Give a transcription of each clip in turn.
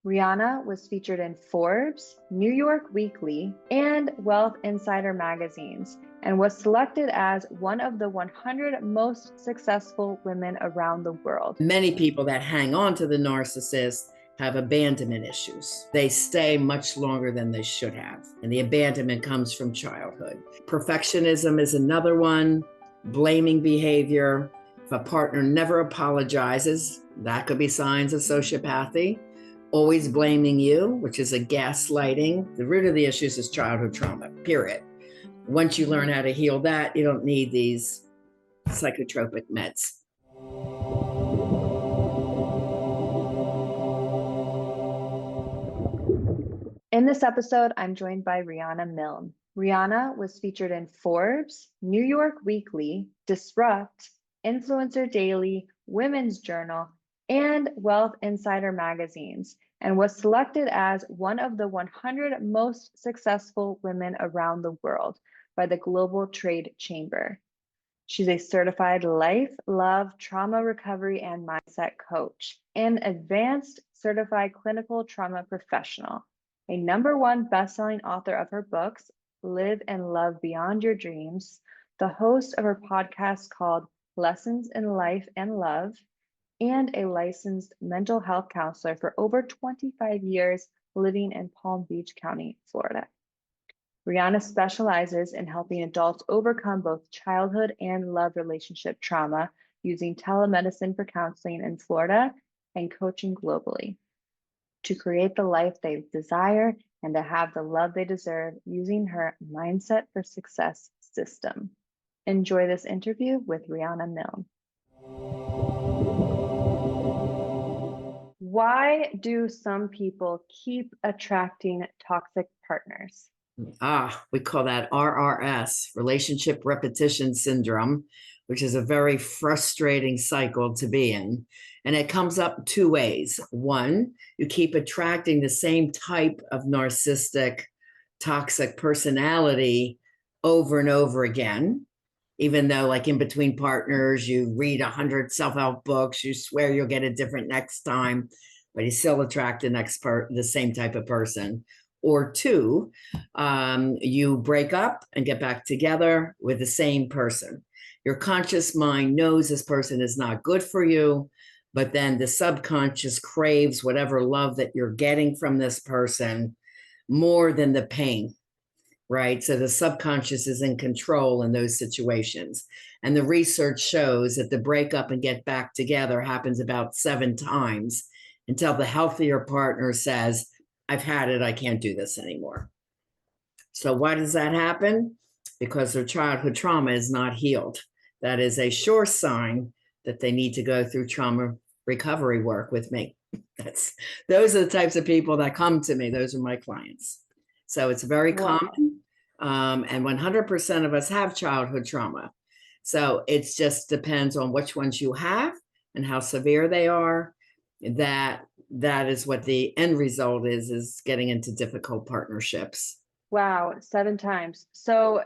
Riana was featured in Forbes, New York Weekly, and Wealth Insider magazines, and was selected as one of the 100 most successful women around the world. Many people that hang on to the narcissist have abandonment issues. They stay much longer than they should have. And the abandonment comes from childhood. Perfectionism is another one, blaming behavior. If a partner never apologizes, that could be signs of sociopathy. Always blaming you, which is a gaslighting. The root of the issues is childhood trauma, period. Once you learn how to heal that, you don't need these psychotropic meds. In this episode, I'm joined by Riana Milne. Riana was featured in Forbes, New York Weekly, Disrupt, Influencer Daily, Women's Journal, and Wealth Insider magazines, and was selected as one of the 100 most successful women around the world by the Global Trade Chamber. She's a certified life, love, trauma recovery, and mindset coach, and advanced certified clinical trauma professional, a #1 best-selling author of her books, Live and Love Beyond Your Dreams, the host of her podcast called Lessons in Life and Love, and a licensed mental health counselor for over 25 years living in Palm Beach County, Florida. Riana specializes in helping adults overcome both childhood and love relationship trauma using telemedicine for counseling in Florida and coaching globally to create the life they desire and to have the love they deserve using her Mindset for Success system. Enjoy this interview with Riana Milne. Why do some people keep attracting toxic partners? We call that RRS, Relationship Repetition Syndrome, which is a very frustrating cycle to be in. And it comes up two ways. One, you keep attracting the same type of narcissistic, toxic personality over and over again. Even though, like in between partners, you read 100 self-help books, you swear you'll get it different next time, but you still attract the same type of person. Or two, you break up and get back together with the same person. Your conscious mind knows this person is not good for you, but then the subconscious craves whatever love that you're getting from this person more than the pain, right? So the subconscious is in control in those situations. And the research shows that the breakup and get back together happens about 7 times until the healthier partner says, I've had it, I can't do this anymore. So why does that happen? Because their childhood trauma is not healed. That is a sure sign that they need to go through trauma recovery work with me. Those are the types of people that come to me. Those are my clients. So it's very common. And 100% of us have childhood trauma. So it just depends on which ones you have and how severe they are. That is what the end result is getting into difficult partnerships. Wow, 7 times. So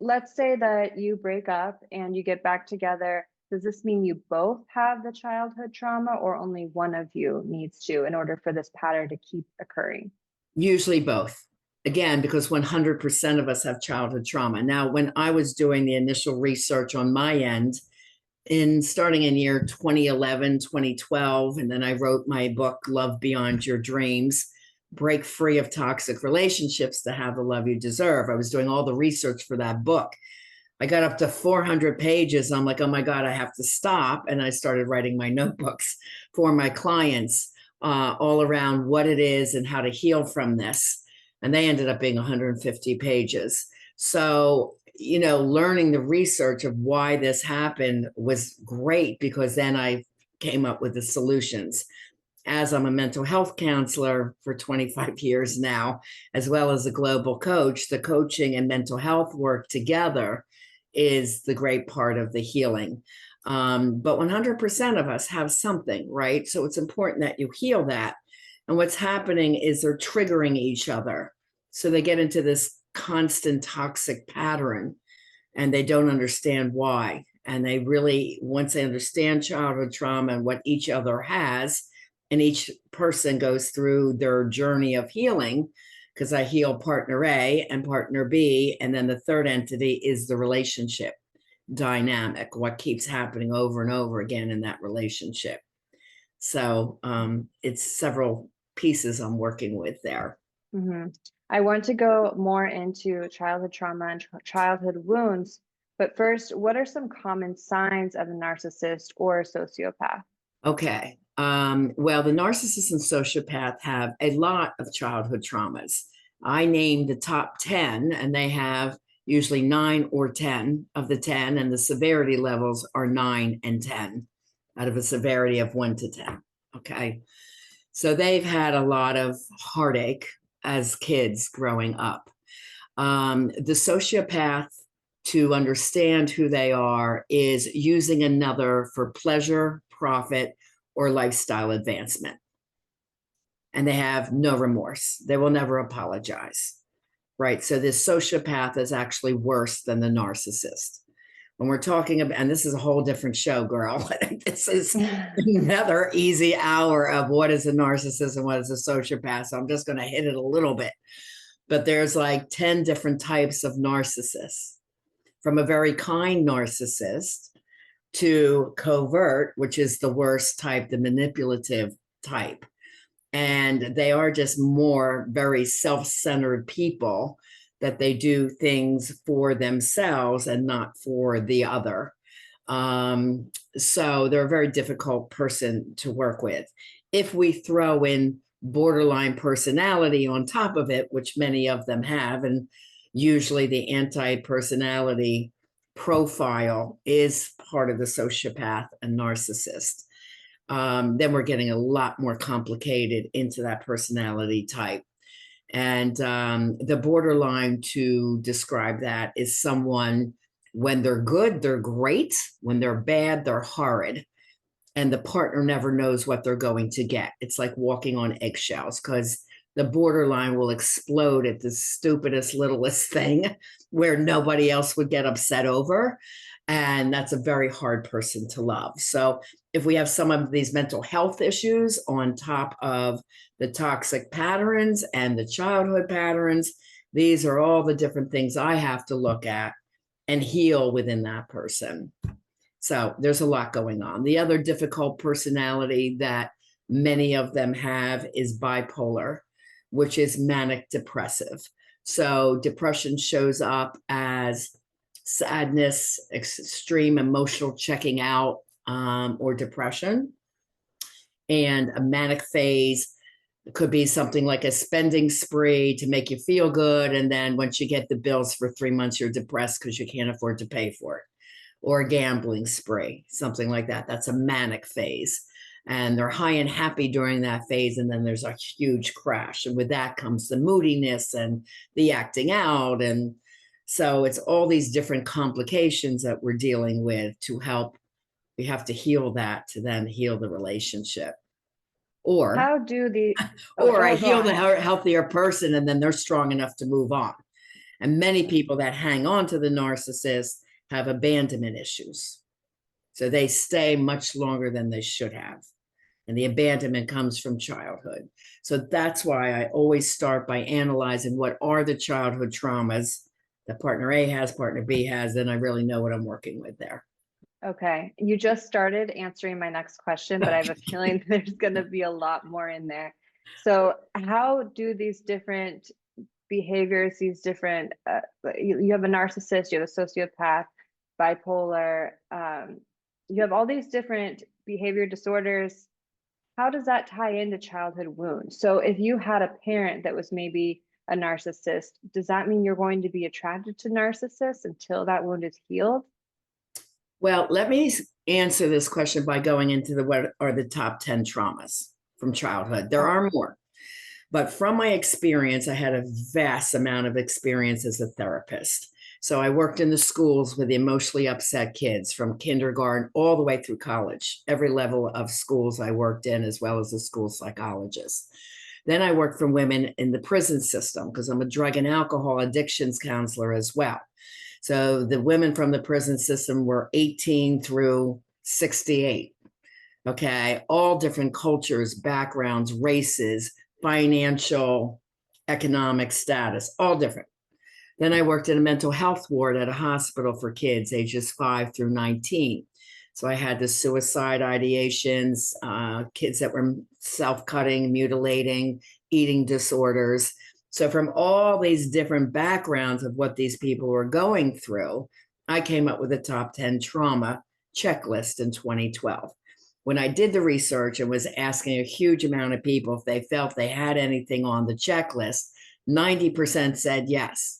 let's say that you break up and you get back together. Does this mean you both have the childhood trauma, or only one of you needs to in order for this pattern to keep occurring? Usually both. Again, because 100% of us have childhood trauma. Now, when I was doing the initial research on my end, starting in year 2011, 2012, and then I wrote my book, Love Beyond Your Dreams, Break Free of Toxic Relationships to Have the Love You Deserve. I was doing all the research for that book. I got up to 400 pages. I'm like, oh my God, I have to stop. And I started writing my notebooks for my clients all around what it is and how to heal from this. And they ended up being 150 pages. So, learning the research of why this happened was great, because then I came up with the solutions. As I'm a mental health counselor for 25 years now, as well as a global coach, the coaching and mental health work together is the great part of the healing. But 100% of us have something, right? So it's important that you heal that. And what's happening is they're triggering each other. So they get into this constant toxic pattern and they don't understand why. And they really, once they understand childhood trauma and what each other has, and each person goes through their journey of healing, because I heal partner A and partner B, and then the third entity is the relationship dynamic, what keeps happening over and over again in that relationship. So it's several pieces I'm working with there. I want to go more into childhood trauma and childhood wounds, but first, what are some common signs of a narcissist or a sociopath? Okay. Well, the narcissist and sociopath have a lot of childhood traumas. I named the top 10, and they have usually 9 or 10 of the 10, and the severity levels are 9 and 10 out of a severity of 1 to 10. Okay. So they've had a lot of heartache as kids growing up. The sociopath, to understand who they are, is using another for pleasure, profit, or lifestyle advancement. And they have no remorse. They will never apologize. Right. So this sociopath is actually worse than the narcissist. When we're talking about, and this is a whole different show, girl. This is another easy hour of what is a narcissist and what is a sociopath. So I'm just going to hit it a little bit. But there's like 10 different types of narcissists, from a very kind narcissist to covert, which is the worst type, the manipulative type. And they are just more very self-centered people, that they do things for themselves and not for the other. So they're a very difficult person to work with. If we throw in borderline personality on top of it, which many of them have, and usually the anti-personality profile is part of the sociopath and narcissist, then we're getting a lot more complicated into that personality type. And the borderline, to describe that, is someone, when they're good, they're great. When they're bad, they're horrid. And the partner never knows what they're going to get. It's like walking on eggshells, because the borderline will explode at the stupidest, littlest thing where nobody else would get upset over. And that's a very hard person to love. So if we have some of these mental health issues on top of the toxic patterns and the childhood patterns, these are all the different things I have to look at and heal within that person. So there's a lot going on. The other difficult personality that many of them have is bipolar, which is manic depressive. So depression shows up as sadness, extreme emotional checking out, or depression. And a manic phase could be something like a spending spree to make you feel good. And then once you get the bills for 3 months, you're depressed because you can't afford to pay for it. Or a gambling spree, something like that. That's a manic phase. And they're high and happy during that phase. And then there's a huge crash. And with that comes the moodiness and the acting out. And so it's all these different complications that we're dealing with to help. We have to heal that to then heal the relationship. Or How do the or I heal the healthier person, and then they're strong enough to move on. And many people that hang on to the narcissist have abandonment issues. So they stay much longer than they should have. And the abandonment comes from childhood. So that's why I always start by analyzing what are the childhood traumas that partner A has, partner B has, then I really know what I'm working with there. Okay, you just started answering my next question, but I have a feeling there's going to be a lot more in there. So how do these different behaviors, these different, you have a narcissist, you have a sociopath, bipolar, you have all these different behavior disorders. How does that tie into childhood wounds? So if you had a parent that was maybe a narcissist, does that mean you're going to be attracted to narcissists until that wound is healed? Well, let me answer this question by going into what are the top 10 traumas from childhood. There are more, but from my experience, I had a vast amount of experience as a therapist. So I worked in the schools with emotionally upset kids from kindergarten all the way through college, every level of schools I worked in, as well as a school psychologist. Then I worked for women in the prison system because I'm a drug and alcohol addictions counselor as well. So the women from the prison system were 18 through 68. Okay. All different cultures, backgrounds, races, financial, economic status, all different. Then I worked in a mental health ward at a hospital for kids ages 5 through 19. So I had the suicide ideations, kids that were self-cutting, mutilating, eating disorders. So from all these different backgrounds of what these people were going through, I came up with a top 10 trauma checklist in 2012. When I did the research and was asking a huge amount of people if they felt they had anything on the checklist, 90% said yes.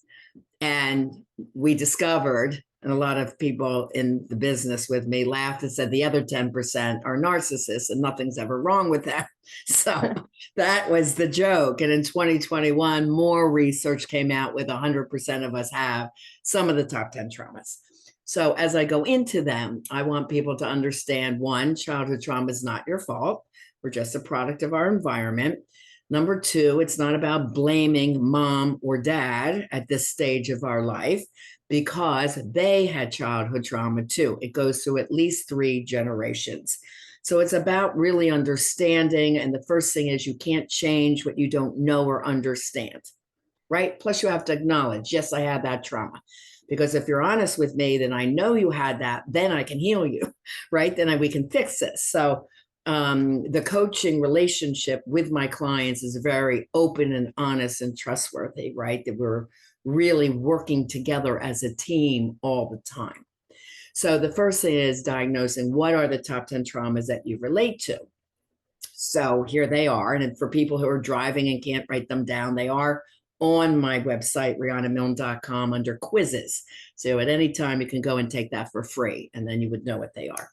And we discovered, and a lot of people in the business with me laughed and said the other 10% are narcissists and nothing's ever wrong with that. So that was the joke. And in 2021, more research came out with 100% of us have some of the top 10 traumas. So as I go into them, I want people to understand, one, childhood trauma is not your fault. We're just a product of our environment. Number two, it's not about blaming mom or dad at this stage of our life because they had childhood trauma too. It goes through at least 3 generations. So it's about really understanding. And the first thing is you can't change what you don't know or understand, right? Plus, you have to acknowledge, yes, I had that trauma. Because if you're honest with me, then I know you had that, then I can heal you, right? Then we can fix this. So the coaching relationship with my clients is very open and honest and trustworthy, right? That we're really working together as a team all the time. So the first thing is diagnosing what are the top 10 traumas that you relate to. So here they are. And for people who are driving and can't write them down, they are on my website, rianamilne.com, under quizzes. So at any time you can go and take that for free, and then you would know what they are.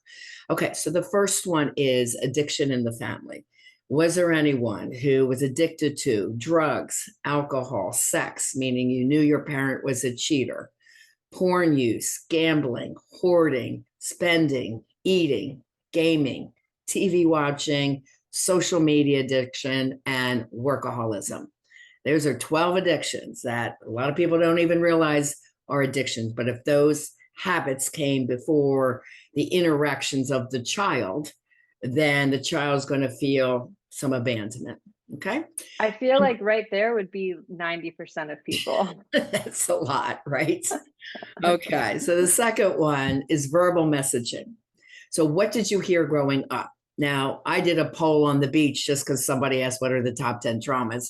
Okay, so the first one is addiction in the family. Was there anyone who was addicted to drugs, alcohol, sex, meaning you knew your parent was a cheater, porn use, gambling, hoarding, spending, eating, gaming, TV watching, social media addiction, and workaholism? Those are 12 addictions that a lot of people don't even realize are addictions. But if those habits came before the interactions of the child, then the child's going to feel some abandonment. Okay. I feel like right there would be 90% of people. That's a lot, right? Okay. So the second one is verbal messaging. So what did you hear growing up? Now, I did a poll on the beach just because somebody asked what are the top 10 traumas.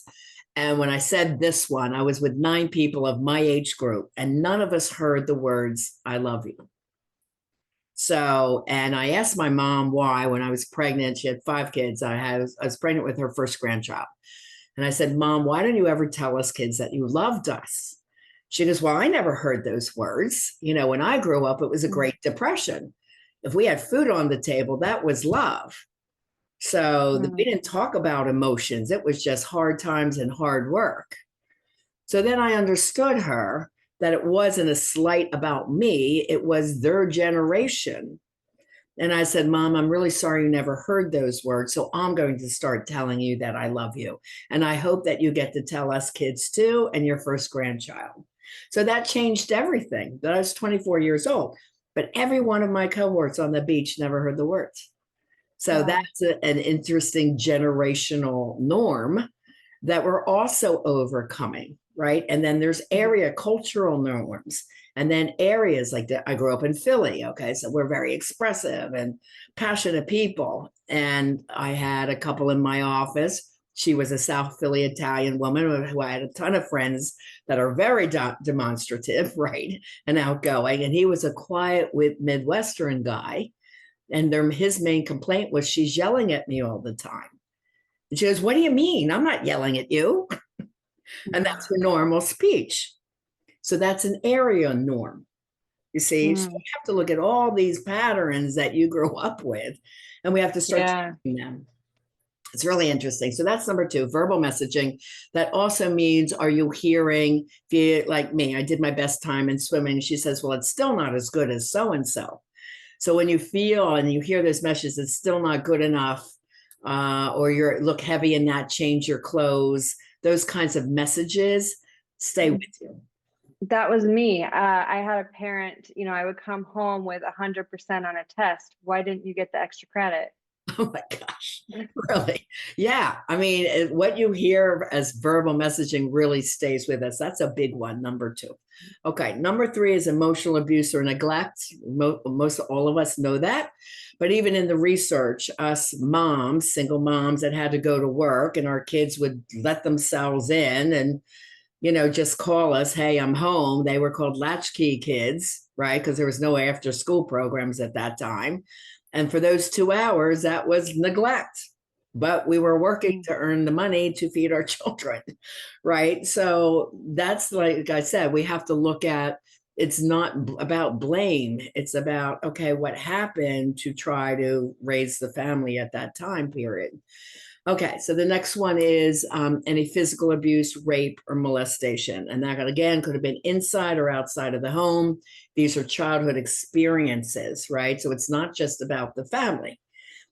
And when I said this one, I was with 9 people of my age group, and none of us heard the words, I love you. So, and I asked my mom why when I was pregnant. She had 5 kids. I was pregnant with her first grandchild. And I said, Mom, why don't you ever tell us kids that you loved us? She goes, well, I never heard those words. You know, when I grew up, it was a Great Depression. If we had food on the table, that was love. So we didn't talk about emotions. It was just hard times and hard work. So then I understood her that it wasn't a slight about me. It was their generation. And I said, Mom, I'm really sorry you never heard those words. So I'm going to start telling you that I love you. And I hope that you get to tell us kids too, and your first grandchild. So that changed everything. But I was 24 years old. But every one of my cohorts on the beach never heard the words. So that's an interesting generational norm that we're also overcoming, right? And then there's area cultural norms. And then areas like that. I grew up in Philly. Okay. So we're very expressive and passionate people. And I had a couple in my office. She was a South Philly Italian woman who I had a ton of friends that are very demonstrative, right? And outgoing. And he was a quiet Midwestern guy. And his main complaint was she's yelling at me all the time. And she goes, what do you mean? I'm not yelling at you. And that's her normal speech. So that's an area norm. You see, so we have to look at all these patterns that you grew up with, and we have to start changing them. It's really interesting. So that's number 2, verbal messaging. That also means, are you hearing, if you, like me, I did my best time in swimming. She says, well, it's still not as good as so-and-so. So when you feel and you hear those messages, it's still not good enough, or you look heavy in that, change your clothes, those kinds of messages stay with you. That was me. I had a parent, I would come home with 100% on a test. Why didn't you get the extra credit? Oh my gosh, really? Yeah. I mean, what you hear as verbal messaging really stays with us. That's a big one, number two. Okay, number three is emotional abuse or neglect. Most all of us know that. But even in the research, us moms, single moms that had to go to work and our kids would let themselves in and, just call us, hey, I'm home. They were called latchkey kids, right? Because there was no after school programs at that time. And for those 2 hours, that was neglect. But we were working to earn the money to feed our children, right? So that's, like I said, we have to look at, it's not about blame. It's about, okay, what happened to try to raise the family at that time period. Okay, so the next one is any physical abuse, rape, or molestation. And that, again, could have been inside or outside of the home. These are childhood experiences, right? So it's not just about the family.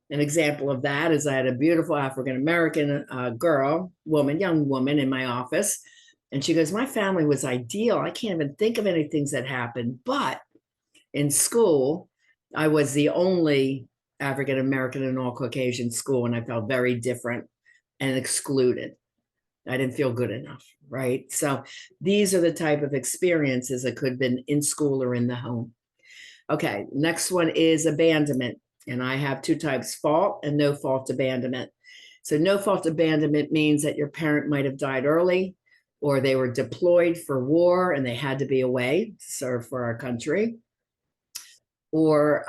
An example of that is I had a beautiful African-American young woman in my office. And she goes, my family was ideal. I can't even think of any things that happened. But in school, I was the only African American in all Caucasian school, and I felt very different and excluded. I didn't feel good enough, right? So these are the type of experiences that could have been in school or in the home. Okay, next one is abandonment. And I have two types, fault and no fault abandonment. So no fault abandonment means that your parent might have died early, or they were deployed for war and they had to be away to serve for our country. Or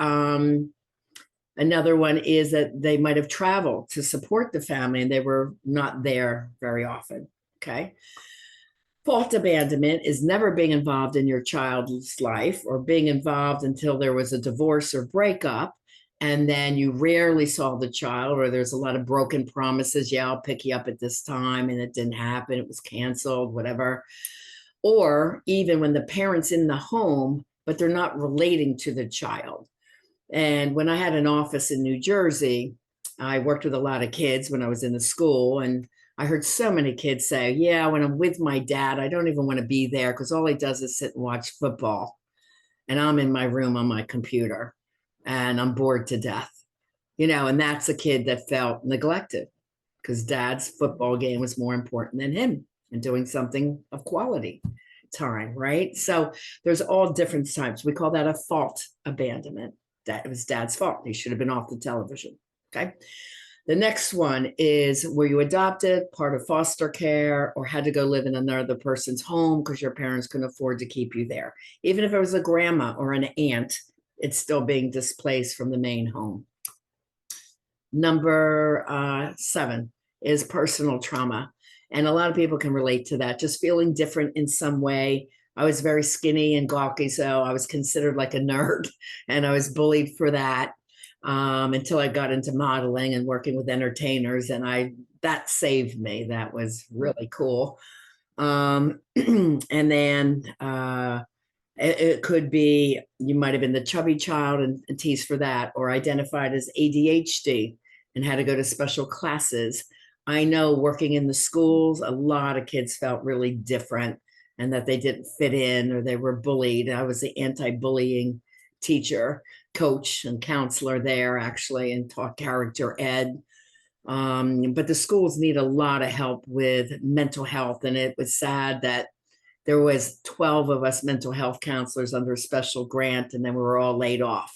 another one is that they might have traveled to support the family and they were not there very often. Okay. Fault abandonment is never being involved in your child's life or being involved until there was a divorce or breakup. And then you rarely saw the child, or there's a lot of broken promises. Yeah, I'll pick you up at this time. And it didn't happen. It was canceled, whatever. Or even when the parent's in the home, but they're not relating to the child. And when I had an office in New Jersey, I worked with a lot of kids when I was in the school. And I heard so many kids say, yeah, when I'm with my dad, I don't even want to be there because all he does is sit and watch football. And I'm in my room on my computer and I'm bored to death, and that's a kid that felt neglected because dad's football game was more important than him and doing something of quality time, right? So there's all different types. We call that a fault abandonment. That it was dad's fault. He should have been off the television. Okay. The next one is were you adopted, part of foster care, or had to go live in another person's home because your parents couldn't afford to keep you there. Even if it was a grandma or an aunt, it's still being displaced from the main home. Number 7 is personal trauma. And a lot of people can relate to that, just feeling different in some way. I was very skinny and gawky, so I was considered like a nerd, and I was bullied for that until I got into modeling and working with entertainers, and that saved me. That was really cool. And then it could be you might have been the chubby child and teased for that, or identified as ADHD and had to go to special classes. I know working in the schools, a lot of kids felt really different and that they didn't fit in or they were bullied. I was the anti-bullying teacher, coach, and counselor there actually, and taught character ed. But the schools need a lot of help with mental health. And it was sad that there was 12 of us mental health counselors under a special grant, and then we were all laid off.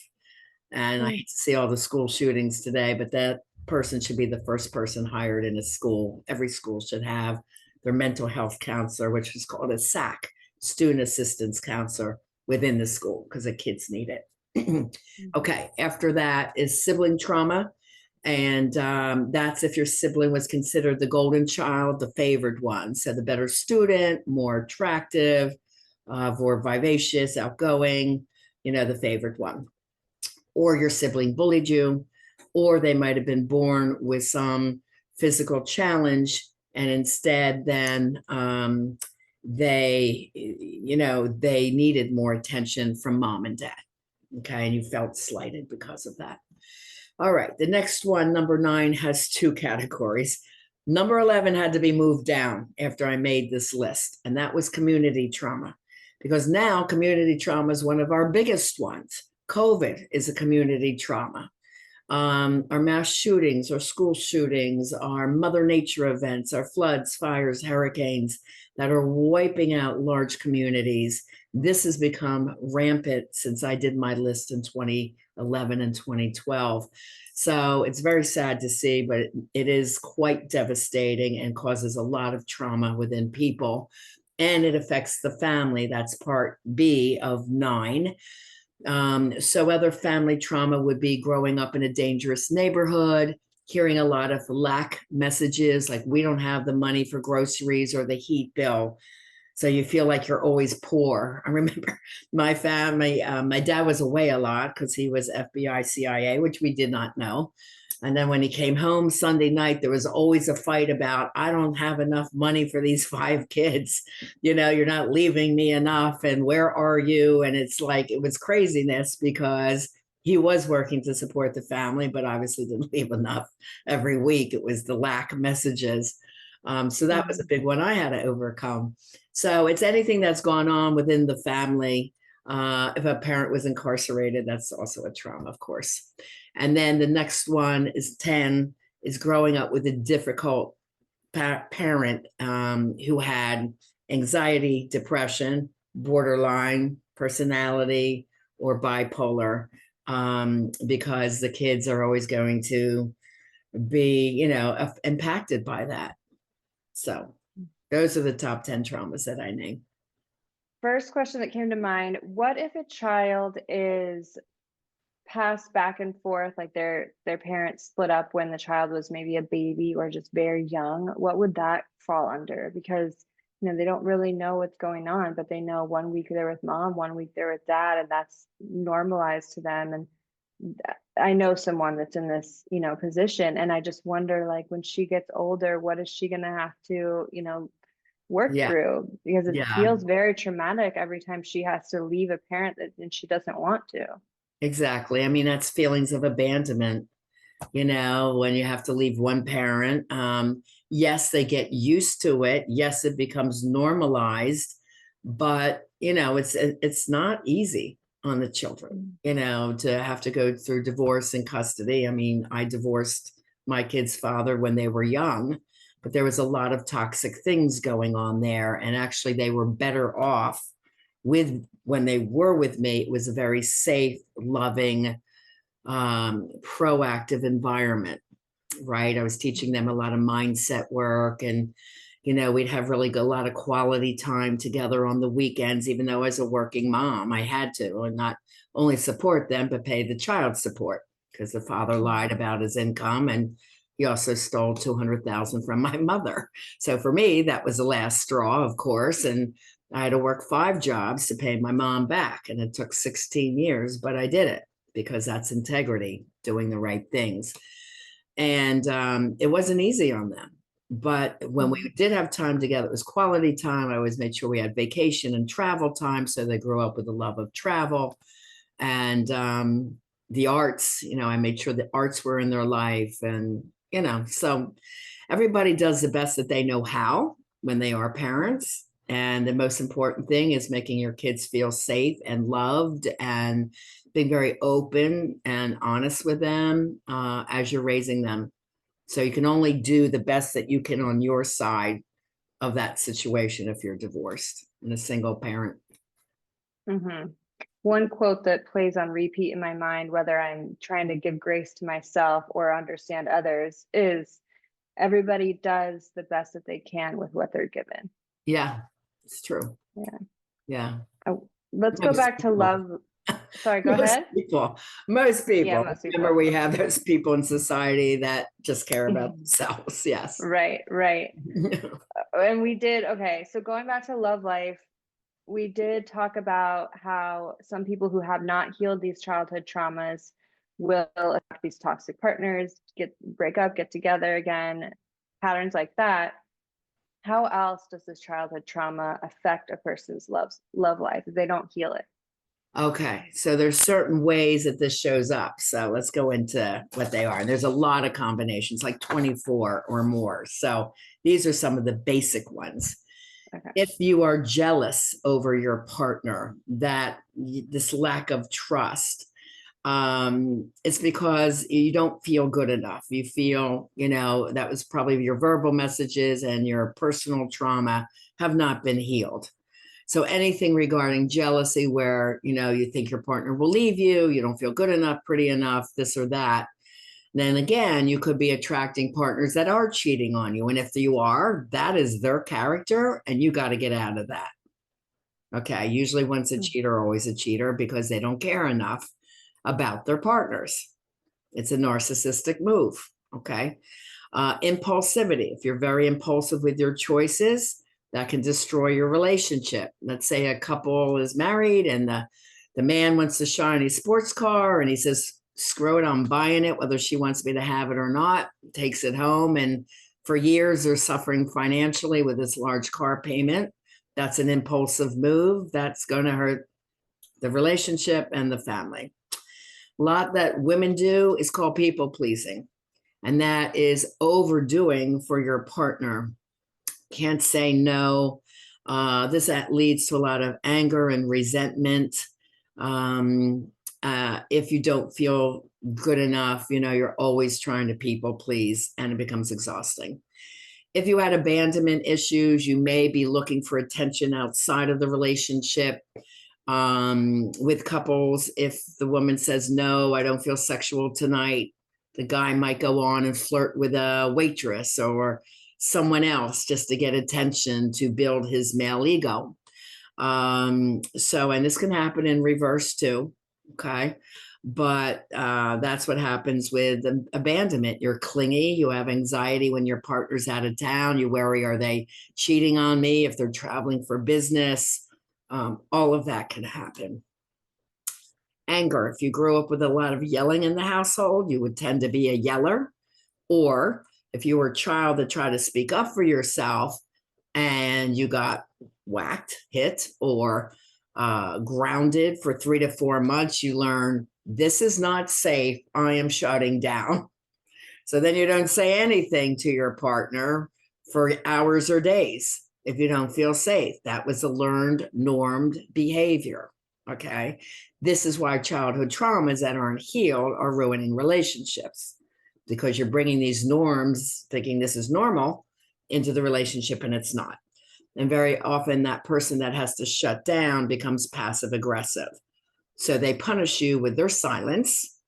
And I hate to see all the school shootings today, but that person should be the first person hired in a school. Every school should have their mental health counselor, which is called a SAC, student assistance counselor within the school, because the kids need it. Okay, after that is sibling trauma. And that's if your sibling was considered the golden child, the favored one. So the better student, more attractive, more vivacious, outgoing, the favored one. Or your sibling bullied you, or they might have been born with some physical challenge, and instead then they needed more attention from mom and dad. Okay, and you felt slighted because of that. All right, the next one, number 9, has 2 categories. Number 11 had to be moved down after I made this list, and that was community trauma, because now community trauma is one of our biggest ones. COVID is a community trauma. our mass shootings, our school shootings, our Mother Nature events, our floods, fires, hurricanes that are wiping out large communities. This has become rampant since I did my list in 2011 and 2012. So it's very sad to see, but it is quite devastating and causes a lot of trauma within people. And it affects the family. That's part B of 9. So other family trauma would be growing up in a dangerous neighborhood, hearing a lot of lack messages like we don't have the money for groceries or the heat bill. So you feel like you're always poor. I remember my family, my dad was away a lot because he was FBI, CIA, which we did not know. And then when he came home Sunday night, there was always a fight about, I don't have enough money for these 5 kids. You're not leaving me enough. And where are you? And it's like, it was craziness because he was working to support the family, but obviously didn't leave enough every week. It was the lack messages. So that was a big one I had to overcome. So it's anything that's gone on within the family. If a parent was incarcerated, that's also a trauma, of course. And then the next one is 10, is growing up with a difficult parent who had anxiety, depression, borderline personality, or bipolar, because the kids are always going to be, impacted by that. So those are the top 10 traumas that I name. First question that came to mind, what if a child is passed back and forth, like their parents split up when the child was maybe a baby or just very young? What would that fall under? Because they don't really know what's going on, but they know 1 week they're with mom, 1 week they're with dad, and that's normalized to them. And I know someone that's in this position, and I just wonder, like, when she gets older, what is she going to have to work Yeah. through? Because it Yeah, feels very traumatic every time she has to leave a parent and she doesn't want to. exactly. I mean, that's feelings of abandonment, when you have to leave one parent. Yes, they get used to it. Yes, it becomes normalized, but it's not easy on the children, to have to go through divorce and custody. I mean, I divorced my kid's father when they were young, but there was a lot of toxic things going on there. And actually, they were better off when they were with me. It was a very safe, loving, proactive environment, right? I was teaching them a lot of mindset work, and we'd have really a lot of quality time together on the weekends. Even though as a working mom, I had to, and not only support them but pay the child support because the father lied about his income, and he also stole 200,000 from my mother. So for me, that was the last straw, of course, and I had to work 5 jobs to pay my mom back, and it took 16 years, but I did it because that's integrity, doing the right things. And it wasn't easy on them. But when we did have time together, it was quality time. I always made sure we had vacation and travel time. So they grew up with a love of travel and the arts. I made sure the arts were in their life. And, so everybody does the best that they know how when they are parents. And the most important thing is making your kids feel safe and loved, and being very open and honest with them as you're raising them. So you can only do the best that you can on your side of that situation if you're divorced and a single parent. One quote that plays on repeat in my mind, whether I'm trying to give grace to myself or understand others, is everybody does the best that they can with what they're given. Yeah, it's true. Yeah. Yeah. Let's go back to love. Sorry, go ahead. Most people. Yeah, most people. Remember, we have those people in society that just care about themselves. Yes. Right. And we did, okay, so going back to love life, we did talk about how some people who have not healed these childhood traumas will attract these toxic partners, break up, get together again, patterns like that. How else does this childhood trauma affect a person's love life if they don't heal it? Okay, so there's certain ways that this shows up. So let's go into what they are. There's a lot of combinations, like 24 or more. So these are some of the basic ones. Okay. If you are jealous over your partner, this lack of trust, It's because you don't feel good enough. You feel, that was probably your verbal messages and your personal trauma have not been healed. So anything regarding jealousy where, you think your partner will leave you, you don't feel good enough, pretty enough, this or that, then again, you could be attracting partners that are cheating on you. And if you are, that is their character and you got to get out of that. Okay. Usually once a cheater, always a cheater because they don't care enough about their partners. It's a narcissistic move. Okay. Impulsivity. If you're very impulsive with your choices, that can destroy your relationship. Let's say a couple is married and the man wants a shiny sports car and he says, screw it, I'm buying it, whether she wants me to have it or not, takes it home. And for years, they're suffering financially with this large car payment. That's an impulsive move. That's going to hurt the relationship and the family. A lot that women do is called people pleasing. And that is overdoing for your partner. Can't say no. This leads to a lot of anger and resentment. If you don't feel good enough, you're always trying to people please and it becomes exhausting. If you had abandonment issues, you may be looking for attention outside of the relationship. With couples, if the woman says, no, I don't feel sexual tonight, the guy might go on and flirt with a waitress or someone else just to get attention to build his male ego. And this can happen in reverse too. Okay. But that's what happens with abandonment. You're clingy. You have anxiety when your partner's out of town. You worry, are they cheating on me if they're traveling for business? All of that can happen. Anger. If you grew up with a lot of yelling in the household, you would tend to be a yeller. Or if you were a child that tried to speak up for yourself and you got whacked, hit, or grounded for 3 to 4 months, you learn this is not safe. I am shutting down. So then you don't say anything to your partner for hours or days if you don't feel safe. That was a learned, normed behavior. Okay. This is why childhood traumas that aren't healed are ruining relationships, because you're bringing these norms, thinking this is normal, into the relationship and it's not. And very often that person that has to shut down becomes passive aggressive. So they punish you with their silence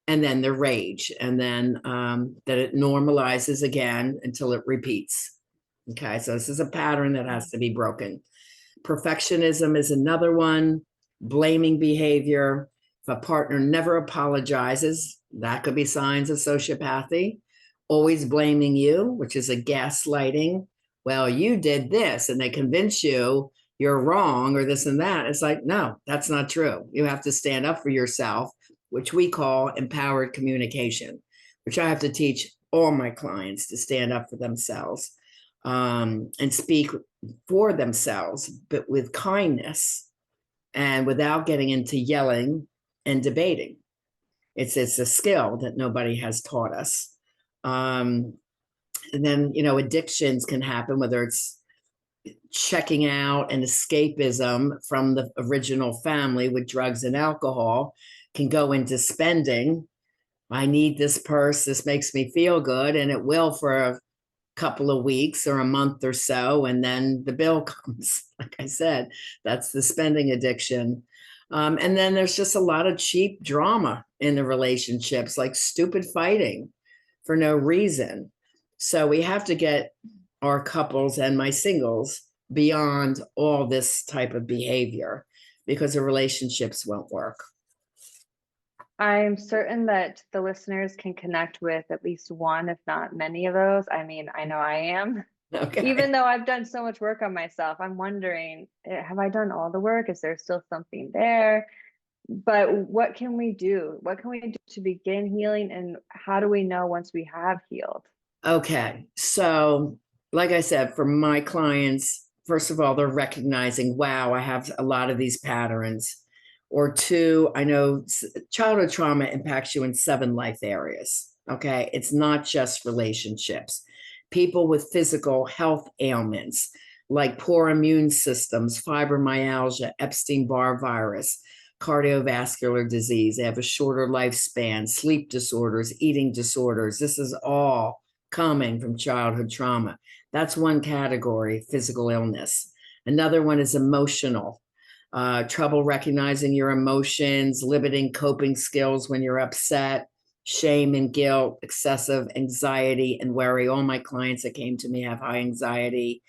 and then their rage, and then that it normalizes again until it repeats. Okay, so this is a pattern that has to be broken. Perfectionism is another one. Blaming behavior. If a partner never apologizes, that could be signs of sociopathy. Always blaming you, which is a gaslighting. Well, you did this, and they convince you you're wrong or this and that. It's like, no, that's not true. You have to stand up for yourself, which we call empowered communication, which I have to teach all my clients to stand up for themselves and speak for themselves, but with kindness and without getting into yelling and debating. It's a skill that nobody has taught us. And then, addictions can happen, whether it's checking out and escapism from the original family with drugs and alcohol, can go into spending. I need this purse. This makes me feel good. And it will for a couple of weeks or a month or so. And then the bill comes. Like I said, that's the spending addiction. And then there's just a lot of cheap drama in the relationships, like stupid fighting for no reason. So we have to get our couples and my singles beyond all this type of behavior, because the relationships won't work. I'm certain that the listeners can connect with at least one, if not many of those. I mean, I know I am. Okay. Even though I've done so much work on myself, I'm wondering, have I done all the work? Is there still something there? But what can we do? What can we do to begin healing? And how do we know once we have healed? Okay. So, like I said, for my clients, first of all, they're recognizing, wow, I have a lot of these patterns. Or two, I know childhood trauma impacts you in 7 life areas. Okay. It's not just relationships. People with physical health ailments like poor immune systems, fibromyalgia, Epstein-Barr virus, cardiovascular disease. They have a shorter lifespan, sleep disorders, eating disorders. This is all coming from childhood trauma. That's one category, physical illness. Another one is emotional. Trouble recognizing your emotions, limiting coping skills when you're upset, shame and guilt, excessive anxiety and worry. All my clients that came to me have high anxiety,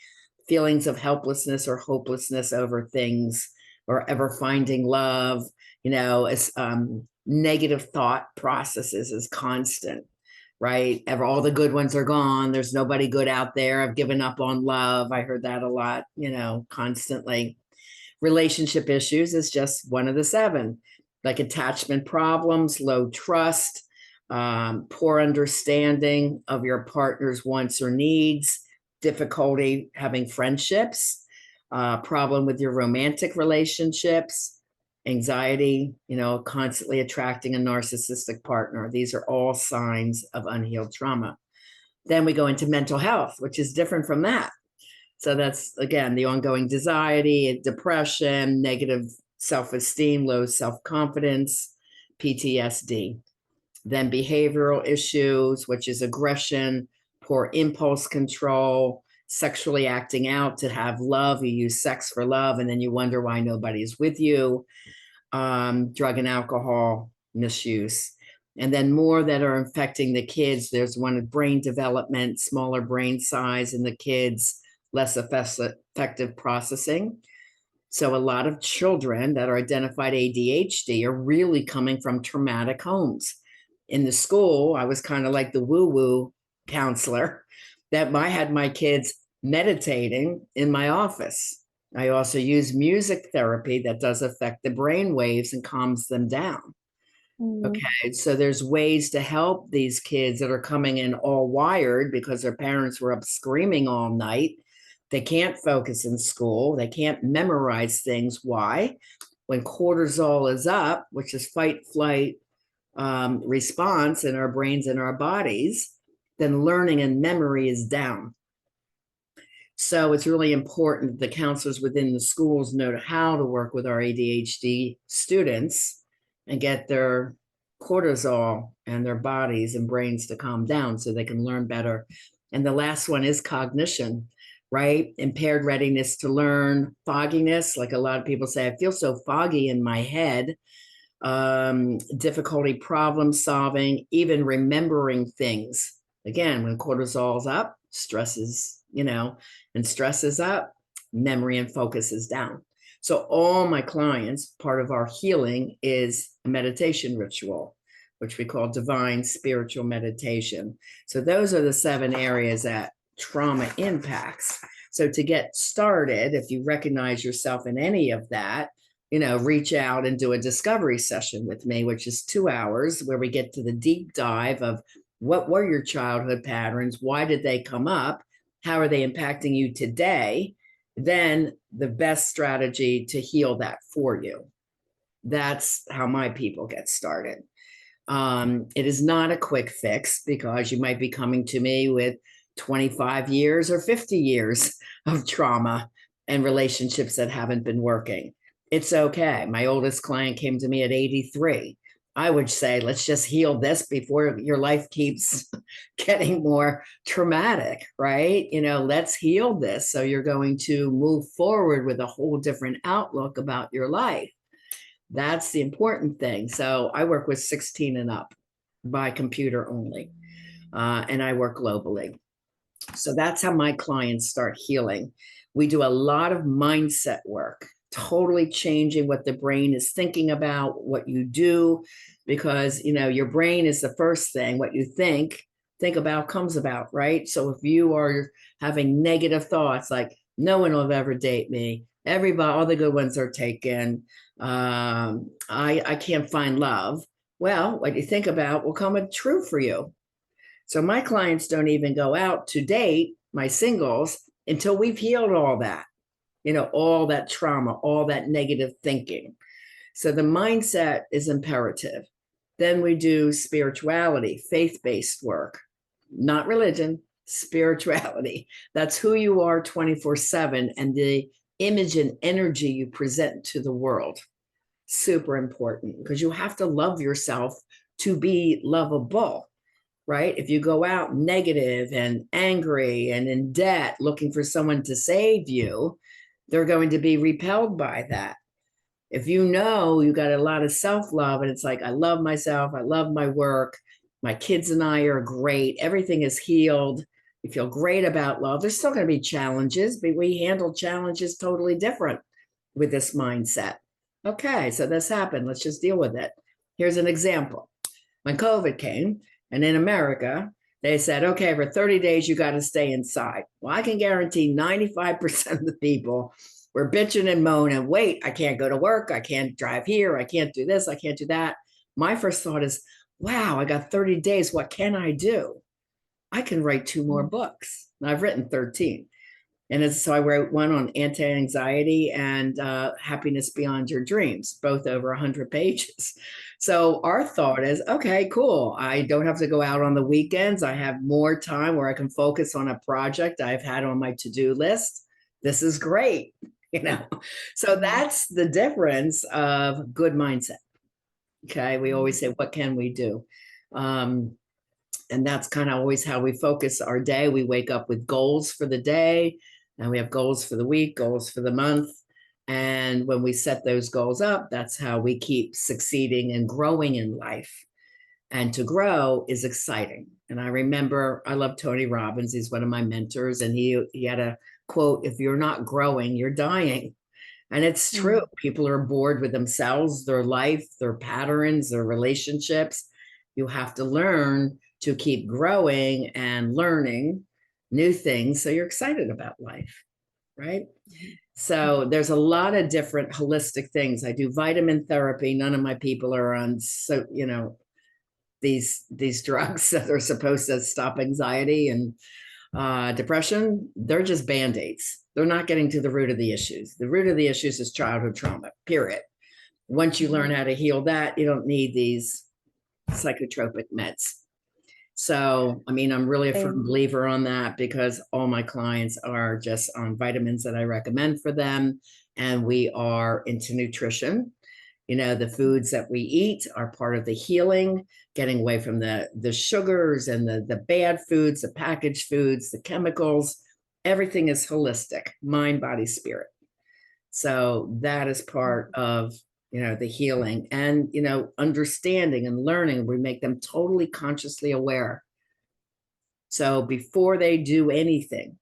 feelings of helplessness or hopelessness over things, or ever finding love. As negative thought processes is constant, right? Ever all the good ones are gone. There's nobody good out there. I've given up on love. I heard that a lot, constantly. Relationship issues is just one of the seven, like attachment problems, low trust, poor understanding of your partner's wants or needs, difficulty having friendships, problem with your romantic relationships, anxiety, constantly attracting a narcissistic partner. These are all signs of unhealed trauma. Then we go into mental health, which is different from that. So that's, again, the ongoing anxiety, depression, negative self-esteem, low self-confidence, PTSD. Then behavioral issues, which is aggression, poor impulse control, sexually acting out to have love. You use sex for love, and then you wonder why nobody's with you. Drug and alcohol misuse. And then more that are affecting the kids. There's one with brain development, smaller brain size in the kids, less effective processing. So a lot of children that are identified ADHD are really coming from traumatic homes. In the school, I was kind of like the woo-woo counselor that I had my kids meditating in my office. I also use music therapy that does affect the brain waves and calms them down. Okay, so there's ways to help these kids that are coming in all wired because their parents were up screaming all night. They can't focus in school. They can't memorize things. Why? When cortisol is up, which is fight, flight response in our brains and our bodies, then learning and memory is down. So it's really important that the counselors within the schools know how to work with our ADHD students and get their cortisol and their bodies and brains to calm down so they can learn better. And the last one is cognition, right? Impaired readiness to learn, fogginess. Like a lot of people say, I feel so foggy in my head. Difficulty problem solving, even remembering things. Again, when cortisol's up, stress is, and stress is up, memory and focus is down. So all my clients, part of our healing is a meditation ritual, which we call divine spiritual meditation. So those are the 7 areas that trauma impacts. So to get started, if you recognize yourself in any of that, reach out and do a discovery session with me, which is 2 hours, where we get to the deep dive of what were your childhood patterns? Why did they come up? How are they impacting you today? Then the best strategy to heal that for you. That's how my people get started. It is not a quick fix because you might be coming to me with 25 years or 50 years of trauma and relationships that haven't been working. It's okay. My oldest client came to me at 83. I would say, let's just heal this before your life keeps getting more traumatic, right? Let's heal this. So you're going to move forward with a whole different outlook about your life. That's the important thing. So I work with 16 and up by computer only, and I work globally. So that's how my clients start healing. We do a lot of mindset work, totally changing what the brain is thinking about, what you do, because, your brain is the first thing. What you think about comes about, right? So if you are having negative thoughts like, no one will ever date me, everybody, all the good ones are taken, I can't find love. Well, what you think about will come true for you. So my clients don't even go out to date, my singles, until we've healed all that, all that trauma, all that negative thinking. So the mindset is imperative. Then we do spirituality, faith-based work, not religion, spirituality. That's who you are 24/7 and the image and energy you present to the world. super important because you have to love yourself to be lovable, right? If you go out negative and angry and in debt looking for someone to save you, they're going to be repelled by that. If you know you got a lot of self-love and it's like, I love myself, I love my work, my kids and I are great, everything is healed, you feel great about love. There's still going to be challenges, but we handle challenges totally different with this mindset. Okay, so this happened, let's just deal with it. Here's an example. When COVID came, and in America, they said, okay, for 30 days, you got to stay inside. Well, I can guarantee 95% of the people were bitching and moaning, wait, I can't go to work. I can't drive here. I can't do this. I can't do that. My first thought is, wow, I got 30 days. What can I do? I can write 2 more books. I've written 13. And so I wrote one on anti-anxiety and happiness beyond your dreams, both over 100 pages. So our thought is, okay, cool. I don't have to go out on the weekends. I have more time where I can focus on a project I've had on my to-do list. This is great, you know. So that's the difference of good mindset. Okay, we always say, what can we do? And that's kind of always how we focus our day. We wake up with goals for the day, and we have goals for the week, goals for the month. And when we set those goals up, that's how we keep succeeding and growing in life. And to grow is exciting. And I remember, I love Tony Robbins. He's one of my mentors. And he had a quote, if you're not growing, you're dying. And it's true. People are bored with themselves, their life, their patterns, their relationships. You have to learn to keep growing and learning new things so you're excited about life, right? So there's a lot of different holistic things. I do vitamin therapy. None of my people are on, so you know, these drugs that are supposed to stop anxiety and depression. They're just band-aids. They're not getting to the root of the issues. The root of the issues is childhood trauma, period. Once you learn how to heal that, you don't need these psychotropic meds. So, I mean, I'm really a firm believer on that because all my clients are just on vitamins that I recommend for them. And we are into nutrition. You know, the foods that we eat are part of the healing, getting away from the sugars and the bad foods, the packaged foods, the chemicals. Everything is holistic, mind, body, spirit. So that is part of, you know, the healing and, you know, understanding and learning. We make them totally consciously aware. So before they do anything,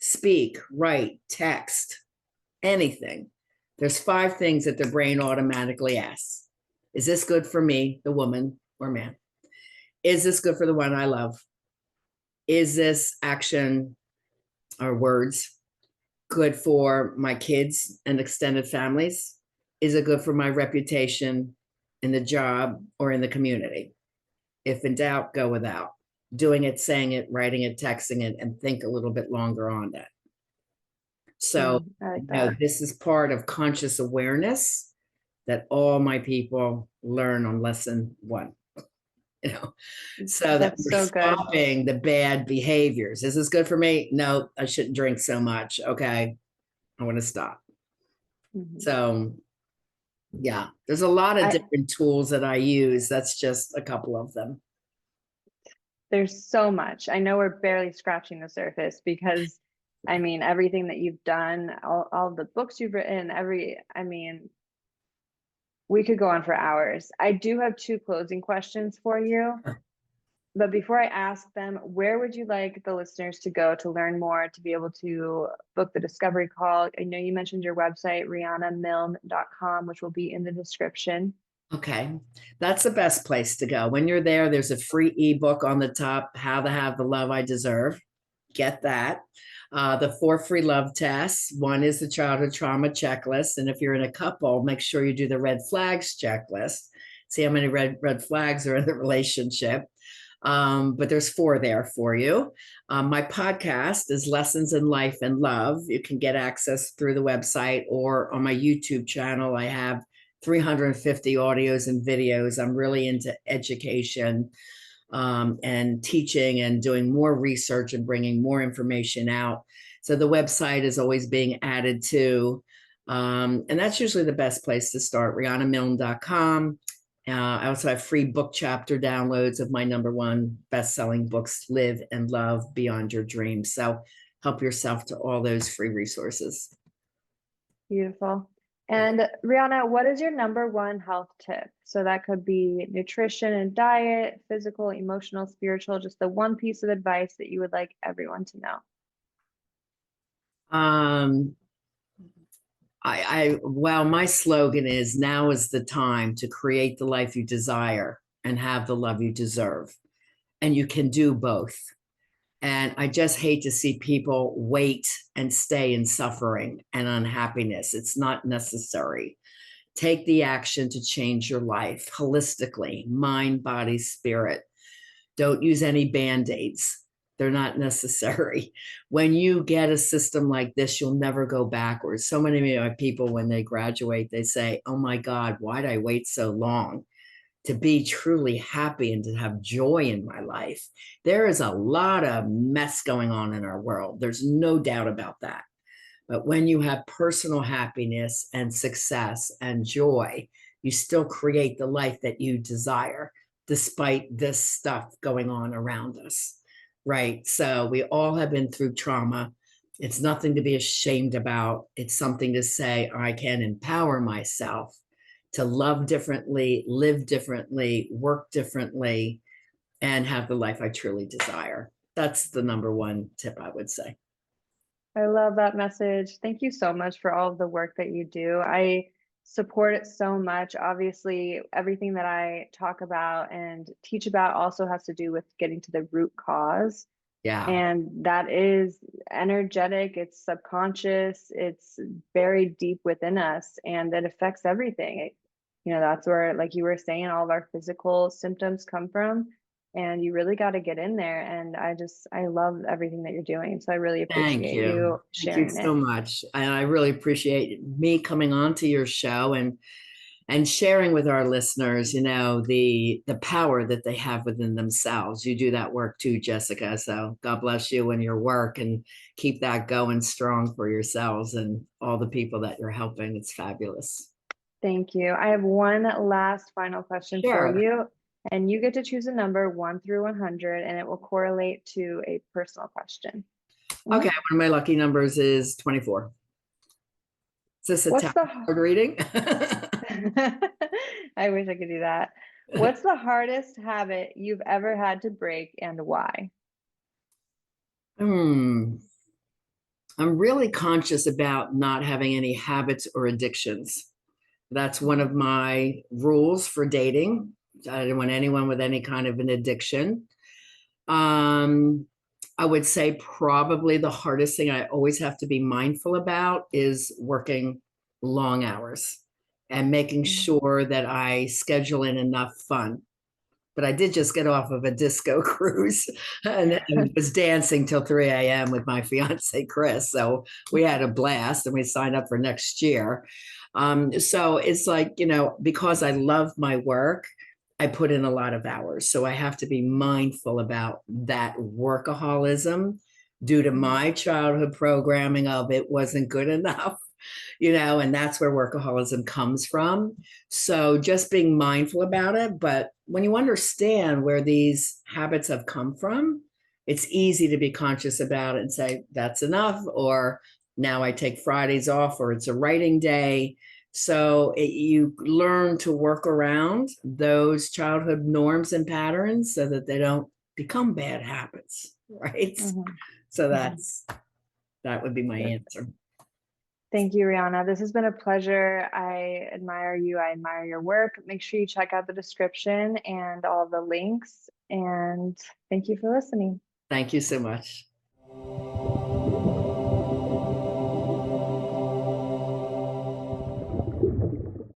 speak, write, text, anything, there's 5 things that their brain automatically asks. Is this good for me, the woman or man? Is this good for the one I love? Is this action or words good for my kids and extended families? Is it good for my reputation in the job or in the community? If in doubt, go without. Doing it, saying it, writing it, texting it, and think a little bit longer on that. So, like you know, this is part of conscious awareness that all my people learn on lesson 1. You know, so that we're stopping the bad behaviors. Is this good for me? No, I shouldn't drink so much. Okay, I want to stop. So yeah, there's a lot of different tools that I use. That's just a couple of them. There's so much. I know we're barely scratching the surface because, I mean, everything that you've done, all the books you've written, I mean, we could go on for hours. I do have 2 closing questions for you. But before I ask them, where would you like the listeners to go to learn more, to be able to book the discovery call? I know you mentioned your website, rianamilne.com, which will be in the description. Okay, that's the best place to go. When you're there, there's a free ebook on the top, How to Have the Love I Deserve. Get that. The 4 free love tests. One is the childhood trauma checklist. And if you're in a couple, make sure you do the red flags checklist. See how many red flags are in the relationship. But there's 4 there for you. My podcast is Lessons in Life and Love. You can get access through the website or on my YouTube channel. I have 350 audios and videos. I'm really into education and teaching and doing more research and bringing more information out. So the website is always being added to. And that's usually the best place to start, riannamilne.com. I also have free book chapter downloads of my #1 best-selling books, Live and Love Beyond Your Dreams. So help yourself to all those free resources. Beautiful. And Rihanna, what is your #1 health tip? So that could be nutrition and diet, physical, emotional, spiritual, just the one piece of advice that you would like everyone to know. Well, my slogan is now is the time to create the life you desire and have the love you deserve. And you can do both. And I just hate to see people wait and stay in suffering and unhappiness. It's not necessary. Take the action to change your life holistically, mind, body, spirit. Don't use any band-aids. They're not necessary. When you get a system like this, you'll never go backwards. So many of my people, when they graduate, they say, oh my God, why did I wait so long to be truly happy and to have joy in my life? There is a lot of mess going on in our world. There's no doubt about that. But when you have personal happiness and success and joy, you still create the life that you desire, despite this stuff going on around us, right? So we all have been through trauma. It's nothing to be ashamed about. It's something to say, I can empower myself to love differently, live differently, work differently, and have the life I truly desire. That's the #1 tip I would say. I love that message. Thank you so much for all of the work that you do. I support it so much. Obviously, everything that I talk about and teach about also has to do with getting to the root cause. Yeah. And that is energetic, it's subconscious, it's buried deep within us, and it affects everything. That's where, like you were saying, all of our physical symptoms come from. And you really got to get in there. And I love everything that you're doing. So I really Thank appreciate you. you Thank you sharing it. so much. And I really appreciate me coming on to your show and sharing with our listeners, the power that they have within themselves. You do that work too, Jessica. So God bless you and your work, and keep that going strong for yourselves and all the people that you're helping. It's fabulous. Thank you. I have one last final question for Sure. you. And you get to choose a number 1 through 100, and it will correlate to a personal question. Okay. One of my lucky numbers is 24. Is this a What's tarot the card reading? I wish I could do that. What's the hardest habit you've ever had to break and why? Hmm. I'm really conscious about not having any habits or addictions. That's one of my rules for dating. I don't want anyone with any kind of an addiction. Um, I would say probably the hardest thing I always have to be mindful about is working long hours and making sure that I schedule in enough fun. But I did just get off of a disco cruise and was dancing till 3 a.m. with my fiance, Chris. So we had a blast and we signed up for next year. So it's like, because I love my work, I put in a lot of hours. So I have to be mindful about that workaholism due to my childhood programming of it wasn't good enough. And that's where workaholism comes from. So just being mindful about it. But when you understand where these habits have come from, it's easy to be conscious about it and say, that's enough, or now I take Fridays off, or it's a writing day. So you learn to work around those childhood norms and patterns so that they don't become bad habits, right? Mhm. So Mhm. that would be my Good. answer. Thank you, Rihanna. This has been a pleasure. I admire you. I admire your work. Make sure you check out the description and all the links. And thank you for listening. Thank you so much.